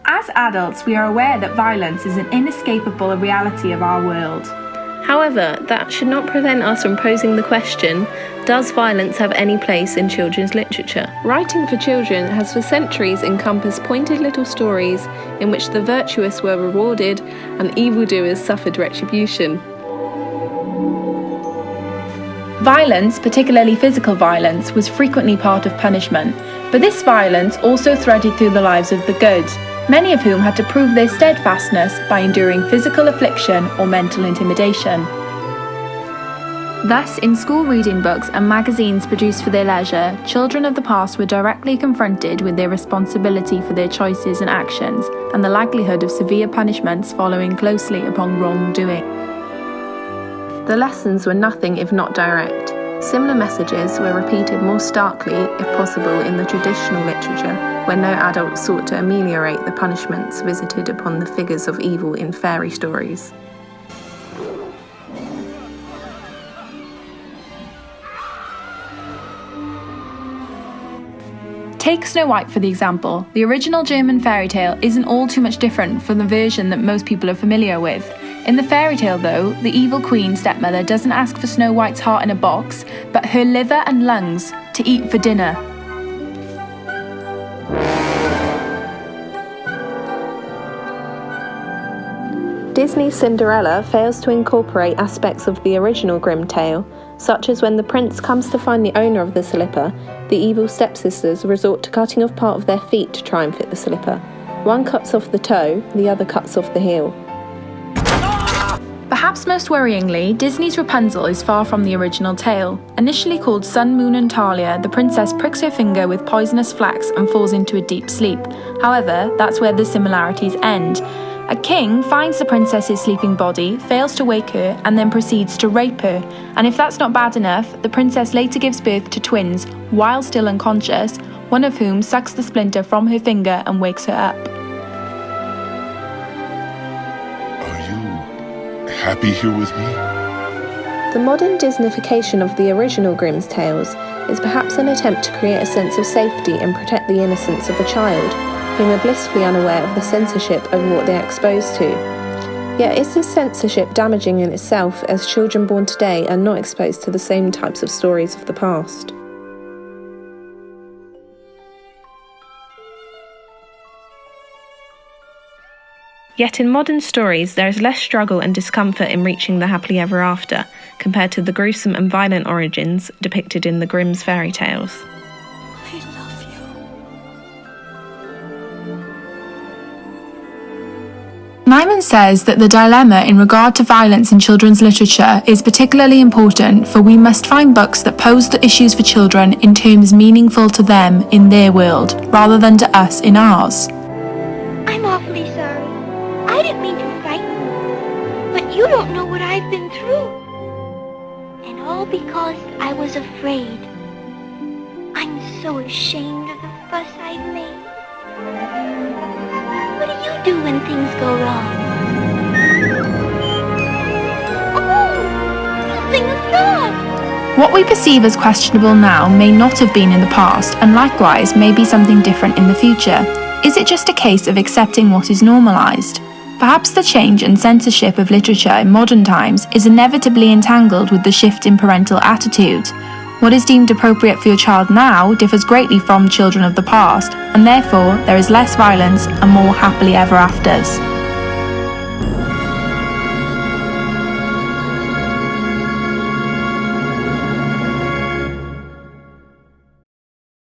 As adults, we are aware that violence is an inescapable reality of our world. However, that should not prevent us from posing the question, does violence have any place in children's literature? Writing for children has for centuries encompassed pointed little stories in which the virtuous were rewarded and evildoers suffered retribution. Violence, particularly physical violence, was frequently part of punishment, but this violence also threaded through the lives of the good, many of whom had to prove their steadfastness by enduring physical affliction or mental intimidation. Thus, in school reading books and magazines produced for their leisure, children of the past were directly confronted with their responsibility for their choices and actions, and the likelihood of severe punishments following closely upon wrongdoing. The lessons were nothing if not direct. Similar messages were repeated more starkly, if possible, in the traditional literature, where no adult sought to ameliorate the punishments visited upon the figures of evil in fairy stories. Take Snow White for the example. The original German fairy tale isn't all too much different from the version that most people are familiar with. In the fairy tale though, the evil queen stepmother doesn't ask for Snow White's heart in a box, but her liver and lungs to eat for dinner. Disney's Cinderella fails to incorporate aspects of the original Grimm tale, such as when the prince comes to find the owner of the slipper, the evil stepsisters resort to cutting off part of their feet to try and fit the slipper. One cuts off the toe, the other cuts off the heel. Perhaps most worryingly, Disney's Rapunzel is far from the original tale. Initially called Sun, Moon and Talia, the princess pricks her finger with poisonous flax and falls into a deep sleep. However, that's where the similarities end. A king finds the princess's sleeping body, fails to wake her, and then proceeds to rape her. And if that's not bad enough, the princess later gives birth to twins, while still unconscious, one of whom sucks the splinter from her finger and wakes her up. Are you happy here with me? The modern Disneyfication of the original Grimm's tales is perhaps an attempt to create a sense of safety and protect the innocence of a child, whom are blissfully unaware of the censorship of what they are exposed to. Yet is this censorship damaging in itself, as children born today are not exposed to the same types of stories of the past? Yet in modern stories there is less struggle and discomfort in reaching the happily ever after, compared to the gruesome and violent origins depicted in the Grimm's fairy tales. Nimon says that the dilemma in regard to violence in children's literature is particularly important, for we must find books that pose the issues for children in terms meaningful to them in their world, rather than to us in ours. I'm awfully sorry. I didn't mean to frighten you, but you don't know what I've been through. And all because I was afraid. I'm so ashamed of the fuss I've made. What do you do when things go wrong? Oh, you sing a song! What we perceive as questionable now may not have been in the past, and likewise may be something different in the future. Is it just a case of accepting what is normalised? Perhaps the change and censorship of literature in modern times is inevitably entangled with the shift in parental attitude. What is deemed appropriate for your child now differs greatly from children of the past, and therefore there is less violence and more happily ever afters.